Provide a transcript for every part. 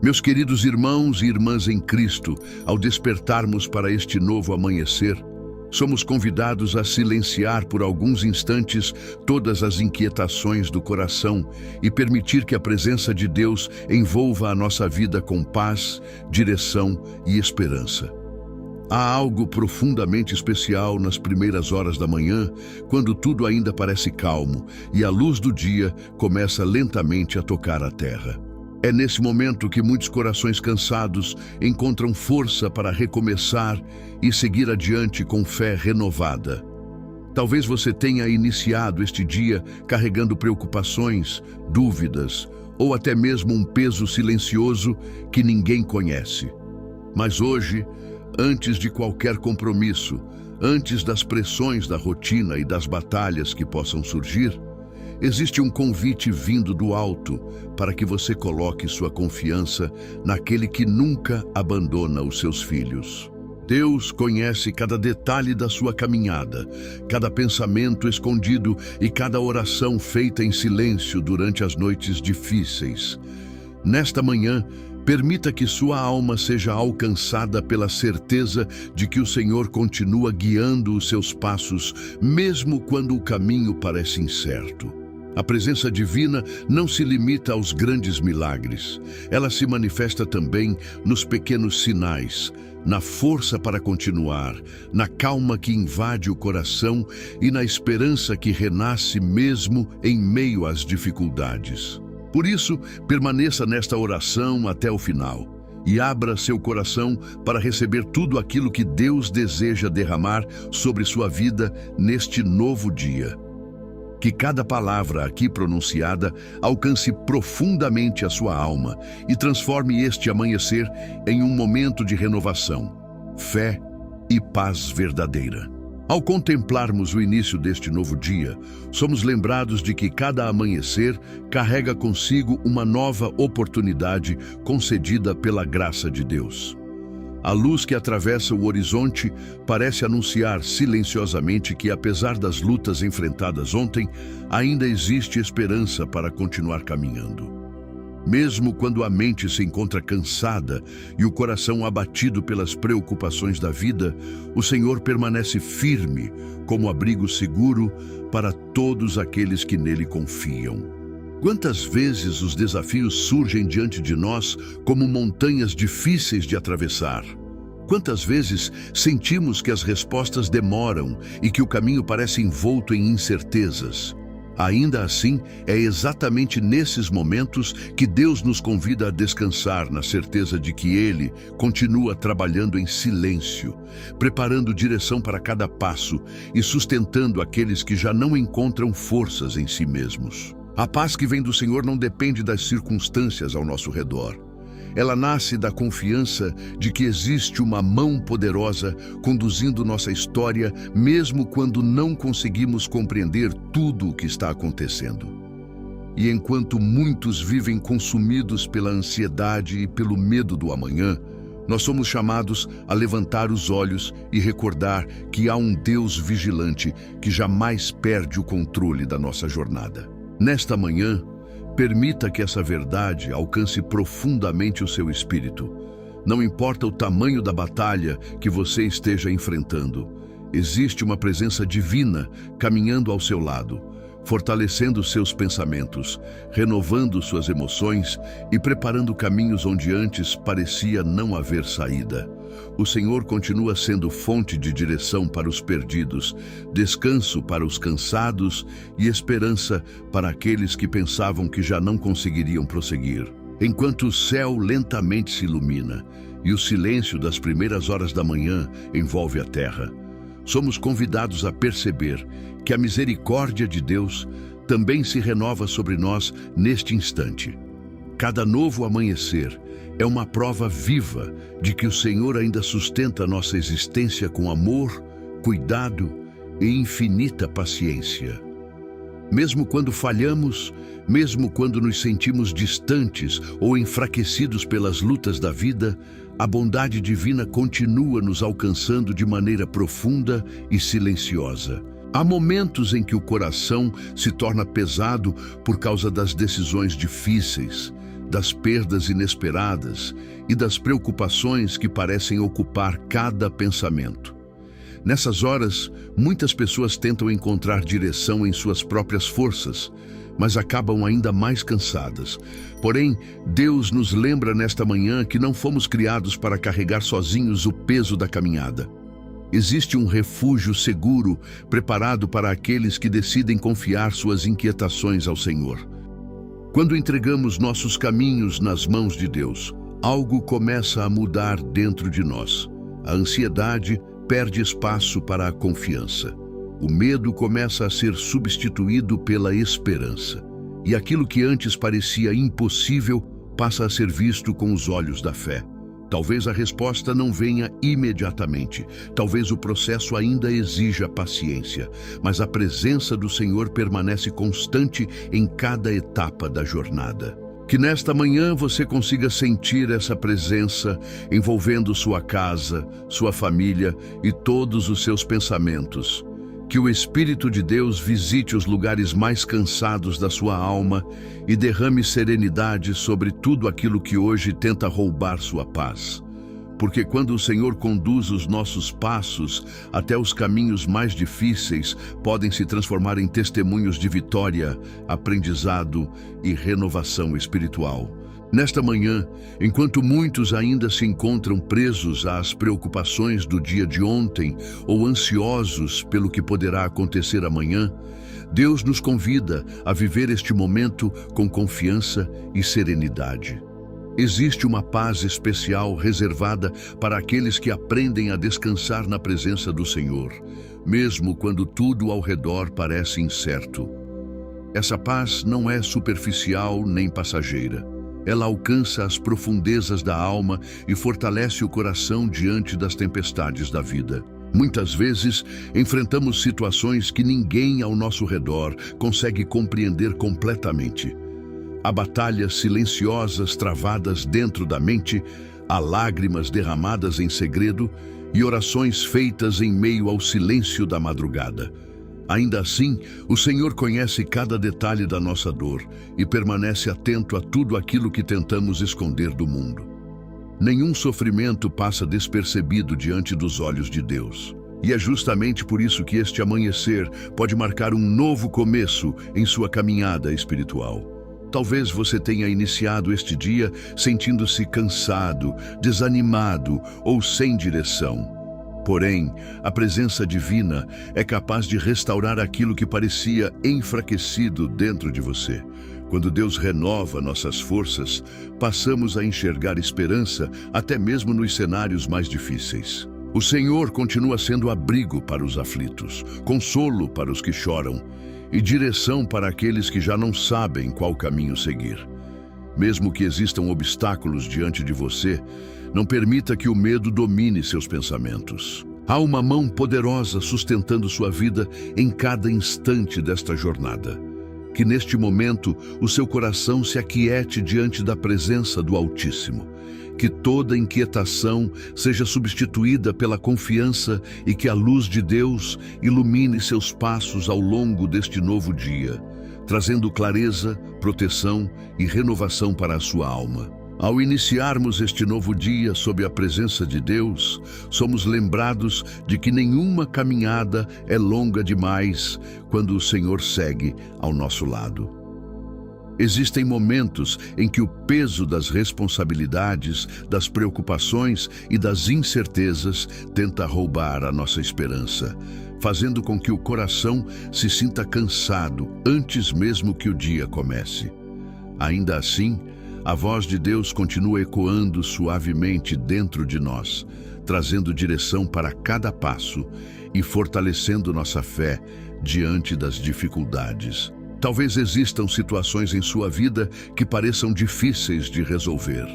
Meus queridos irmãos e irmãs em Cristo, ao despertarmos para este novo amanhecer, somos convidados a silenciar por alguns instantes todas as inquietações do coração e permitir que a presença de Deus envolva a nossa vida com paz, direção e esperança. Há algo profundamente especial nas primeiras horas da manhã, quando tudo ainda parece calmo e a luz do dia começa lentamente a tocar a terra. É nesse momento que muitos corações cansados encontram força para recomeçar e seguir adiante com fé renovada. Talvez você tenha iniciado este dia carregando preocupações, dúvidas ou até mesmo um peso silencioso que ninguém conhece. Mas hoje, antes de qualquer compromisso, antes das pressões da rotina e das batalhas que possam surgir, existe um convite vindo do alto para que você coloque sua confiança naquele que nunca abandona os seus filhos. Deus conhece cada detalhe da sua caminhada, cada pensamento escondido e cada oração feita em silêncio durante as noites difíceis. Nesta manhã, permita que sua alma seja alcançada pela certeza de que o Senhor continua guiando os seus passos, mesmo quando o caminho parece incerto. A presença divina não se limita aos grandes milagres. Ela se manifesta também nos pequenos sinais, na força para continuar, na calma que invade o coração e na esperança que renasce mesmo em meio às dificuldades. Por isso, permaneça nesta oração até o final e abra seu coração para receber tudo aquilo que Deus deseja derramar sobre sua vida neste novo dia. Que cada palavra aqui pronunciada alcance profundamente a sua alma e transforme este amanhecer em um momento de renovação, fé e paz verdadeira. Ao contemplarmos o início deste novo dia, somos lembrados de que cada amanhecer carrega consigo uma nova oportunidade concedida pela graça de Deus. A luz que atravessa o horizonte parece anunciar silenciosamente que, apesar das lutas enfrentadas ontem, ainda existe esperança para continuar caminhando. Mesmo quando a mente se encontra cansada e o coração abatido pelas preocupações da vida, o Senhor permanece firme como abrigo seguro para todos aqueles que nele confiam. Quantas vezes os desafios surgem diante de nós como montanhas difíceis de atravessar? Quantas vezes sentimos que as respostas demoram e que o caminho parece envolto em incertezas? Ainda assim, é exatamente nesses momentos que Deus nos convida a descansar na certeza de que Ele continua trabalhando em silêncio, preparando direção para cada passo e sustentando aqueles que já não encontram forças em si mesmos. A paz que vem do Senhor não depende das circunstâncias ao nosso redor. Ela nasce da confiança de que existe uma mão poderosa conduzindo nossa história, mesmo quando não conseguimos compreender tudo o que está acontecendo. E enquanto muitos vivem consumidos pela ansiedade e pelo medo do amanhã, nós somos chamados a levantar os olhos e recordar que há um Deus vigilante que jamais perde o controle da nossa jornada. Nesta manhã, permita que essa verdade alcance profundamente o seu espírito. Não importa o tamanho da batalha que você esteja enfrentando, existe uma presença divina caminhando ao seu lado, fortalecendo seus pensamentos, renovando suas emoções e preparando caminhos onde antes parecia não haver saída. O Senhor continua sendo fonte de direção para os perdidos, descanso para os cansados e esperança para aqueles que pensavam que já não conseguiriam prosseguir. Enquanto o céu lentamente se ilumina e o silêncio das primeiras horas da manhã envolve a terra, somos convidados a perceber que a misericórdia de Deus também se renova sobre nós neste instante. Cada novo amanhecer é uma prova viva de que o Senhor ainda sustenta nossa existência com amor, cuidado e infinita paciência. Mesmo quando falhamos, mesmo quando nos sentimos distantes ou enfraquecidos pelas lutas da vida, a bondade divina continua nos alcançando de maneira profunda e silenciosa. Há momentos em que o coração se torna pesado por causa das decisões difíceis, das perdas inesperadas e das preocupações que parecem ocupar cada pensamento. Nessas horas, muitas pessoas tentam encontrar direção em suas próprias forças, mas acabam ainda mais cansadas. Porém, Deus nos lembra nesta manhã que não fomos criados para carregar sozinhos o peso da caminhada. Existe um refúgio seguro preparado para aqueles que decidem confiar suas inquietações ao Senhor. Quando entregamos nossos caminhos nas mãos de Deus, algo começa a mudar dentro de nós. A ansiedade perde espaço para a confiança. O medo começa a ser substituído pela esperança. E aquilo que antes parecia impossível passa a ser visto com os olhos da fé. Talvez a resposta não venha imediatamente, talvez o processo ainda exija paciência, mas a presença do Senhor permanece constante em cada etapa da jornada. Que nesta manhã você consiga sentir essa presença envolvendo sua casa, sua família e todos os seus pensamentos. Que o Espírito de Deus visite os lugares mais cansados da sua alma e derrame serenidade sobre tudo aquilo que hoje tenta roubar sua paz. Porque quando o Senhor conduz os nossos passos até os caminhos mais difíceis, podem se transformar em testemunhos de vitória, aprendizado e renovação espiritual. Nesta manhã, enquanto muitos ainda se encontram presos às preocupações do dia de ontem ou ansiosos pelo que poderá acontecer amanhã, Deus nos convida a viver este momento com confiança e serenidade. Existe uma paz especial reservada para aqueles que aprendem a descansar na presença do Senhor, mesmo quando tudo ao redor parece incerto. Essa paz não é superficial nem passageira. Ela alcança as profundezas da alma e fortalece o coração diante das tempestades da vida. Muitas vezes, enfrentamos situações que ninguém ao nosso redor consegue compreender completamente. Há batalhas silenciosas travadas dentro da mente, há lágrimas derramadas em segredo e orações feitas em meio ao silêncio da madrugada. Ainda assim, o Senhor conhece cada detalhe da nossa dor e permanece atento a tudo aquilo que tentamos esconder do mundo. Nenhum sofrimento passa despercebido diante dos olhos de Deus. E é justamente por isso que este amanhecer pode marcar um novo começo em sua caminhada espiritual. Talvez você tenha iniciado este dia sentindo-se cansado, desanimado ou sem direção. Porém, a presença divina é capaz de restaurar aquilo que parecia enfraquecido dentro de você. Quando Deus renova nossas forças, passamos a enxergar esperança até mesmo nos cenários mais difíceis. O Senhor continua sendo abrigo para os aflitos, consolo para os que choram e direção para aqueles que já não sabem qual caminho seguir. Mesmo que existam obstáculos diante de você, não permita que o medo domine seus pensamentos. Há uma mão poderosa sustentando sua vida em cada instante desta jornada. Que neste momento o seu coração se aquiete diante da presença do Altíssimo. Que toda inquietação seja substituída pela confiança e que a luz de Deus ilumine seus passos ao longo deste novo dia, trazendo clareza, proteção e renovação para a sua alma. Ao iniciarmos este novo dia sob a presença de Deus, somos lembrados de que nenhuma caminhada é longa demais quando o Senhor segue ao nosso lado. Existem momentos em que o peso das responsabilidades, das preocupações e das incertezas tenta roubar a nossa esperança, fazendo com que o coração se sinta cansado antes mesmo que o dia comece. Ainda assim, a voz de Deus continua ecoando suavemente dentro de nós, trazendo direção para cada passo e fortalecendo nossa fé diante das dificuldades. Talvez existam situações em sua vida que pareçam difíceis de resolver.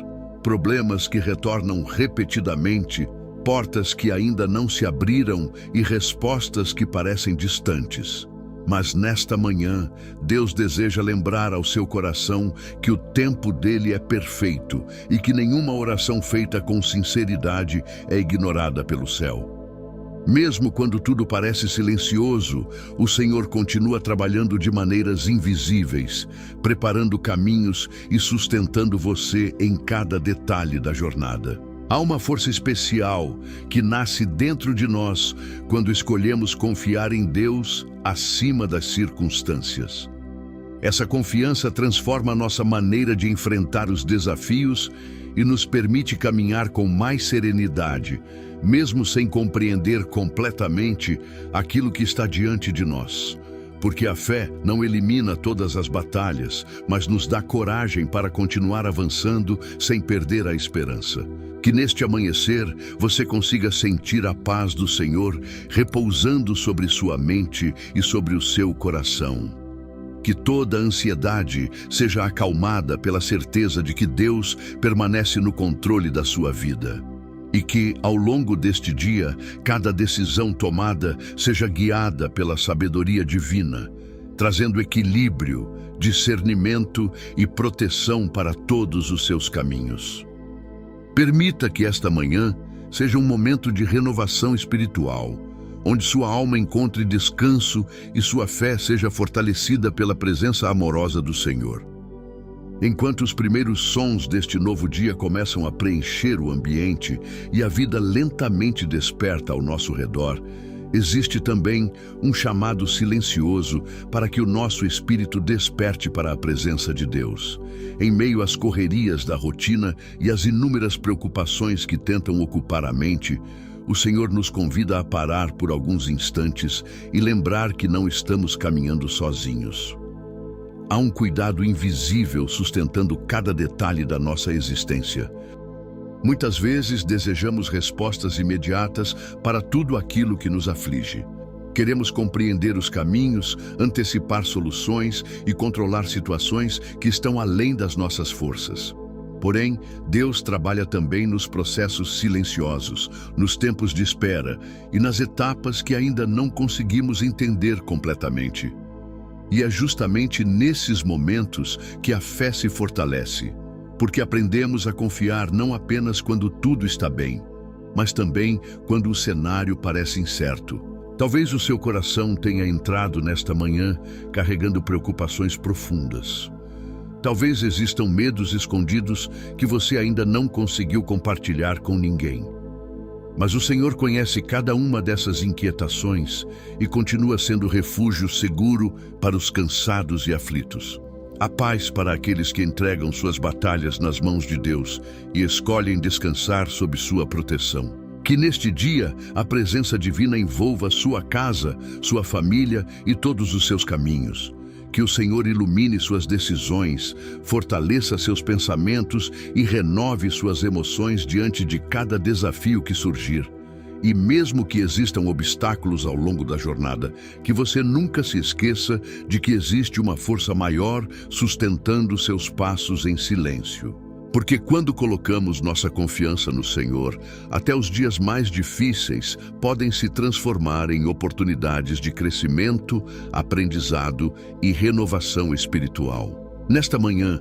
Problemas que retornam repetidamente, portas que ainda não se abriram e respostas que parecem distantes. Mas nesta manhã, Deus deseja lembrar ao seu coração que o tempo dele é perfeito e que nenhuma oração feita com sinceridade é ignorada pelo céu. Mesmo quando tudo parece silencioso, o Senhor continua trabalhando de maneiras invisíveis, preparando caminhos e sustentando você em cada detalhe da jornada. Há uma força especial que nasce dentro de nós quando escolhemos confiar em Deus acima das circunstâncias. Essa confiança transforma a nossa maneira de enfrentar os desafios e nos permite caminhar com mais serenidade, mesmo sem compreender completamente aquilo que está diante de nós. Porque a fé não elimina todas as batalhas, mas nos dá coragem para continuar avançando sem perder a esperança. Que neste amanhecer você consiga sentir a paz do Senhor repousando sobre sua mente e sobre o seu coração. Que toda ansiedade seja acalmada pela certeza de que Deus permanece no controle da sua vida. E que, ao longo deste dia, cada decisão tomada seja guiada pela sabedoria divina, trazendo equilíbrio, discernimento e proteção para todos os seus caminhos. Permita que esta manhã seja um momento de renovação espiritual, onde sua alma encontre descanso e sua fé seja fortalecida pela presença amorosa do Senhor. Enquanto os primeiros sons deste novo dia começam a preencher o ambiente e a vida lentamente desperta ao nosso redor, existe também um chamado silencioso para que o nosso espírito desperte para a presença de Deus. Em meio às correrias da rotina e às inúmeras preocupações que tentam ocupar a mente, o Senhor nos convida a parar por alguns instantes e lembrar que não estamos caminhando sozinhos. Há um cuidado invisível sustentando cada detalhe da nossa existência. Muitas vezes desejamos respostas imediatas para tudo aquilo que nos aflige. Queremos compreender os caminhos, antecipar soluções e controlar situações que estão além das nossas forças. Porém, Deus trabalha também nos processos silenciosos, nos tempos de espera e nas etapas que ainda não conseguimos entender completamente. E é justamente nesses momentos que a fé se fortalece, porque aprendemos a confiar não apenas quando tudo está bem, mas também quando o cenário parece incerto. Talvez o seu coração tenha entrado nesta manhã carregando preocupações profundas. Talvez existam medos escondidos que você ainda não conseguiu compartilhar com ninguém. Mas o Senhor conhece cada uma dessas inquietações e continua sendo refúgio seguro para os cansados e aflitos. Há paz para aqueles que entregam suas batalhas nas mãos de Deus e escolhem descansar sob sua proteção. Que neste dia a presença divina envolva sua casa, sua família e todos os seus caminhos. Que o Senhor ilumine suas decisões, fortaleça seus pensamentos e renove suas emoções diante de cada desafio que surgir. E mesmo que existam obstáculos ao longo da jornada, que você nunca se esqueça de que existe uma força maior sustentando seus passos em silêncio. Porque quando colocamos nossa confiança no Senhor, até os dias mais difíceis podem se transformar em oportunidades de crescimento, aprendizado e renovação espiritual. Nesta manhã,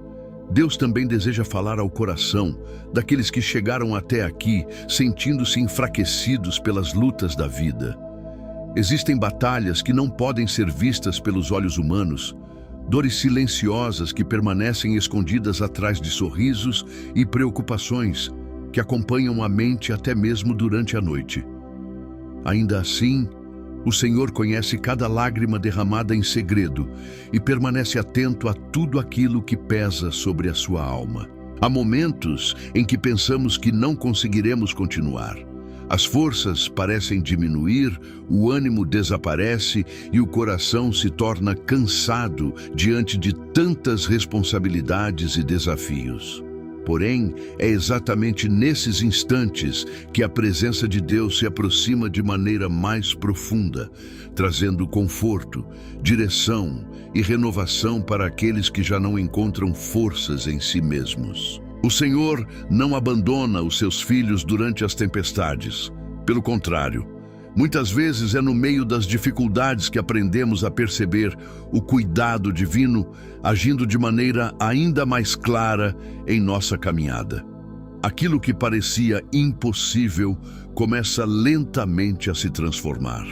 Deus também deseja falar ao coração daqueles que chegaram até aqui sentindo-se enfraquecidos pelas lutas da vida. Existem batalhas que não podem ser vistas pelos olhos humanos, dores silenciosas que permanecem escondidas atrás de sorrisos e preocupações que acompanham a mente até mesmo durante a noite. Ainda assim, o Senhor conhece cada lágrima derramada em segredo e permanece atento a tudo aquilo que pesa sobre a sua alma. Há momentos em que pensamos que não conseguiremos continuar. As forças parecem diminuir, o ânimo desaparece e o coração se torna cansado diante de tantas responsabilidades e desafios. Porém, é exatamente nesses instantes que a presença de Deus se aproxima de maneira mais profunda, trazendo conforto, direção e renovação para aqueles que já não encontram forças em si mesmos. O Senhor não abandona os seus filhos durante as tempestades. Pelo contrário, muitas vezes é no meio das dificuldades que aprendemos a perceber o cuidado divino agindo de maneira ainda mais clara em nossa caminhada. Aquilo que parecia impossível começa lentamente a se transformar.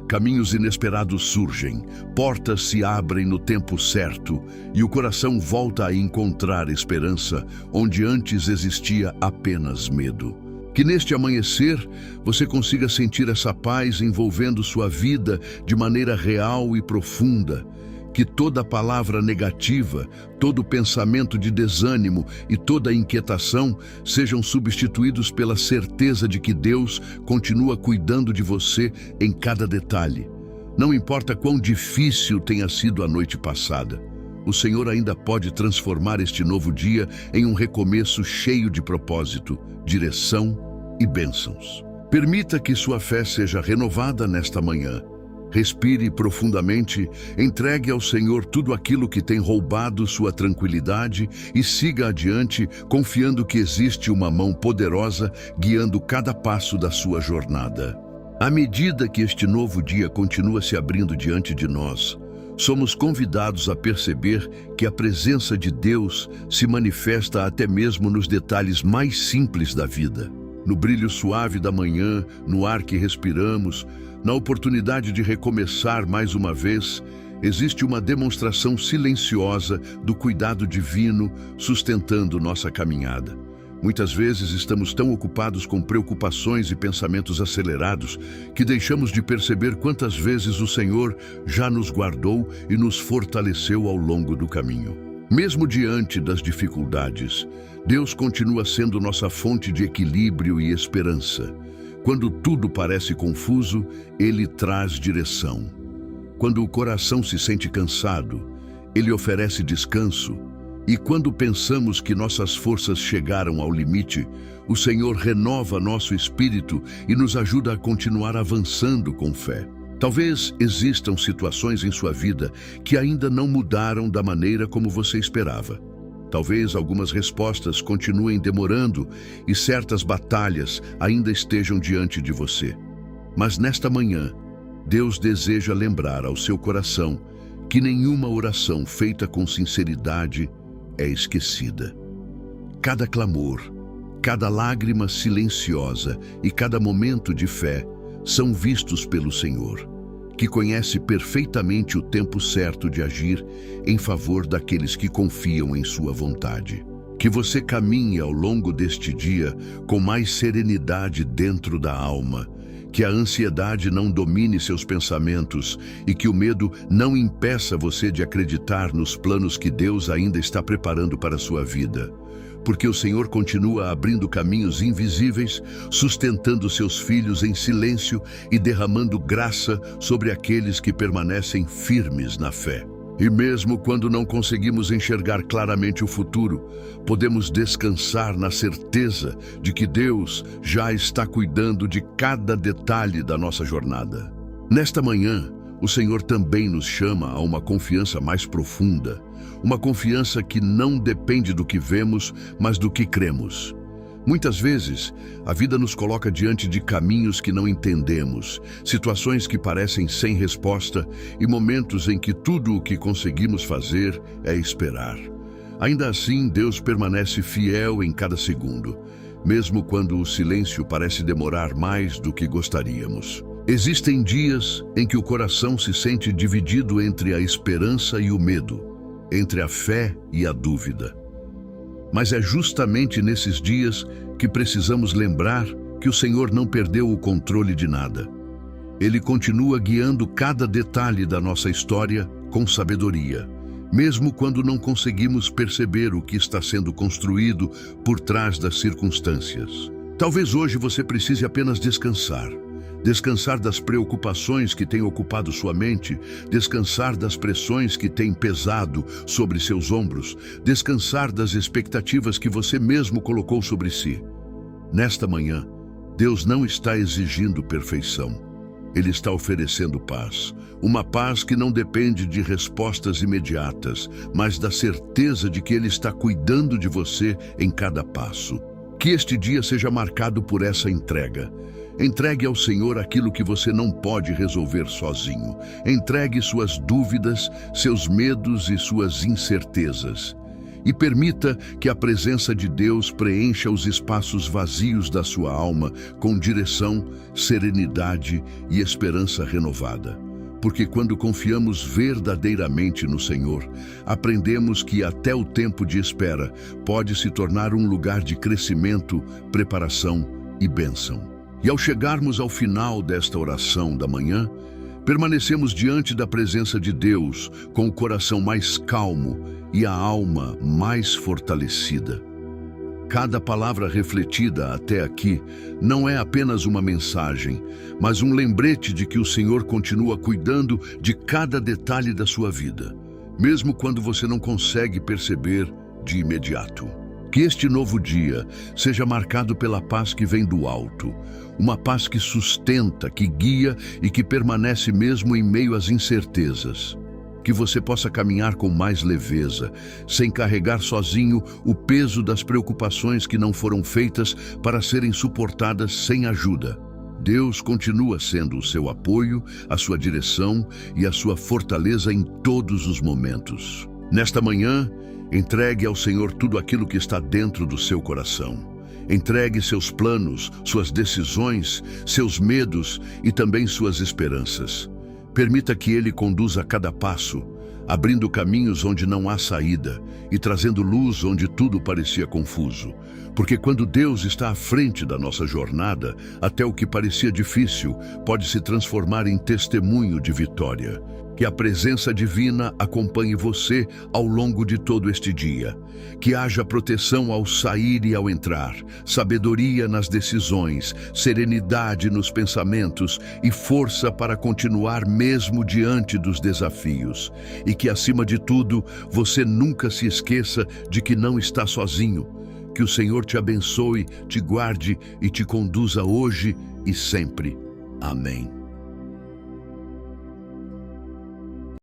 Caminhos inesperados surgem, portas se abrem no tempo certo e o coração volta a encontrar esperança onde antes existia apenas medo. Que neste amanhecer você consiga sentir essa paz envolvendo sua vida de maneira real e profunda. Que toda palavra negativa, todo pensamento de desânimo e toda inquietação sejam substituídos pela certeza de que Deus continua cuidando de você em cada detalhe. Não importa quão difícil tenha sido a noite passada, o Senhor ainda pode transformar este novo dia em um recomeço cheio de propósito, direção e bênçãos. Permita que sua fé seja renovada nesta manhã. Respire profundamente, entregue ao Senhor tudo aquilo que tem roubado sua tranquilidade e siga adiante, confiando que existe uma mão poderosa guiando cada passo da sua jornada. À medida que este novo dia continua se abrindo diante de nós, somos convidados a perceber que a presença de Deus se manifesta até mesmo nos detalhes mais simples da vida. No brilho suave da manhã, no ar que respiramos, na oportunidade de recomeçar mais uma vez, existe uma demonstração silenciosa do cuidado divino sustentando nossa caminhada. Muitas vezes estamos tão ocupados com preocupações e pensamentos acelerados que deixamos de perceber quantas vezes o Senhor já nos guardou e nos fortaleceu ao longo do caminho. Mesmo diante das dificuldades, Deus continua sendo nossa fonte de equilíbrio e esperança. Quando tudo parece confuso, Ele traz direção. Quando o coração se sente cansado, Ele oferece descanso. E quando pensamos que nossas forças chegaram ao limite, o Senhor renova nosso espírito e nos ajuda a continuar avançando com fé. Talvez existam situações em sua vida que ainda não mudaram da maneira como você esperava. Talvez algumas respostas continuem demorando e certas batalhas ainda estejam diante de você. Mas nesta manhã, Deus deseja lembrar ao seu coração que nenhuma oração feita com sinceridade é esquecida. Cada clamor, cada lágrima silenciosa e cada momento de fé são vistos pelo Senhor, que conhece perfeitamente o tempo certo de agir em favor daqueles que confiam em sua vontade. Que você caminhe ao longo deste dia com mais serenidade dentro da alma, que a ansiedade não domine seus pensamentos e que o medo não impeça você de acreditar nos planos que Deus ainda está preparando para a sua vida. Porque o Senhor continua abrindo caminhos invisíveis, sustentando seus filhos em silêncio e derramando graça sobre aqueles que permanecem firmes na fé. E mesmo quando não conseguimos enxergar claramente o futuro, podemos descansar na certeza de que Deus já está cuidando de cada detalhe da nossa jornada. Nesta manhã, o Senhor também nos chama a uma confiança mais profunda, uma confiança que não depende do que vemos, mas do que cremos. Muitas vezes, a vida nos coloca diante de caminhos que não entendemos, situações que parecem sem resposta e momentos em que tudo o que conseguimos fazer é esperar. Ainda assim, Deus permanece fiel em cada segundo, mesmo quando o silêncio parece demorar mais do que gostaríamos. Existem dias em que o coração se sente dividido entre a esperança e o medo, entre a fé e a dúvida. Mas é justamente nesses dias que precisamos lembrar que o Senhor não perdeu o controle de nada. Ele continua guiando cada detalhe da nossa história com sabedoria, mesmo quando não conseguimos perceber o que está sendo construído por trás das circunstâncias. Talvez hoje você precise apenas descansar. Descansar das preocupações que têm ocupado sua mente, descansar das pressões que têm pesado sobre seus ombros, descansar das expectativas que você mesmo colocou sobre si. Nesta manhã, Deus não está exigindo perfeição. Ele está oferecendo paz. Uma paz que não depende de respostas imediatas, mas da certeza de que Ele está cuidando de você em cada passo. Que este dia seja marcado por essa entrega. Entregue ao Senhor aquilo que você não pode resolver sozinho. Entregue suas dúvidas, seus medos e suas incertezas. e permita que a presença de Deus preencha os espaços vazios da sua alma com direção, serenidade e esperança renovada. Porque quando confiamos verdadeiramente no Senhor, aprendemos que até o tempo de espera pode se tornar um lugar de crescimento, preparação e bênção. E ao chegarmos ao final desta oração da manhã, permanecemos diante da presença de Deus com o coração mais calmo e a alma mais fortalecida. Cada palavra refletida até aqui não é apenas uma mensagem, mas um lembrete de que o Senhor continua cuidando de cada detalhe da sua vida, mesmo quando você não consegue perceber de imediato. Que este novo dia seja marcado pela paz que vem do alto, uma paz que sustenta, que guia e que permanece mesmo em meio às incertezas. Que você possa caminhar com mais leveza, sem carregar sozinho o peso das preocupações que não foram feitas para serem suportadas sem ajuda. Deus continua sendo o seu apoio, a sua direção e a sua fortaleza em todos os momentos. Nesta manhã, entregue ao Senhor tudo aquilo que está dentro do seu coração. Entregue seus planos, suas decisões, seus medos e também suas esperanças. Permita que Ele conduza cada passo, abrindo caminhos onde não há saída e trazendo luz onde tudo parecia confuso. Porque quando Deus está à frente da nossa jornada, até o que parecia difícil pode se transformar em testemunho de vitória. Que a presença divina acompanhe você ao longo de todo este dia. Que haja proteção ao sair e ao entrar, sabedoria nas decisões, serenidade nos pensamentos e força para continuar mesmo diante dos desafios. E que, acima de tudo, você nunca se esqueça de que não está sozinho. Que o Senhor te abençoe, te guarde e te conduza hoje e sempre. Amém.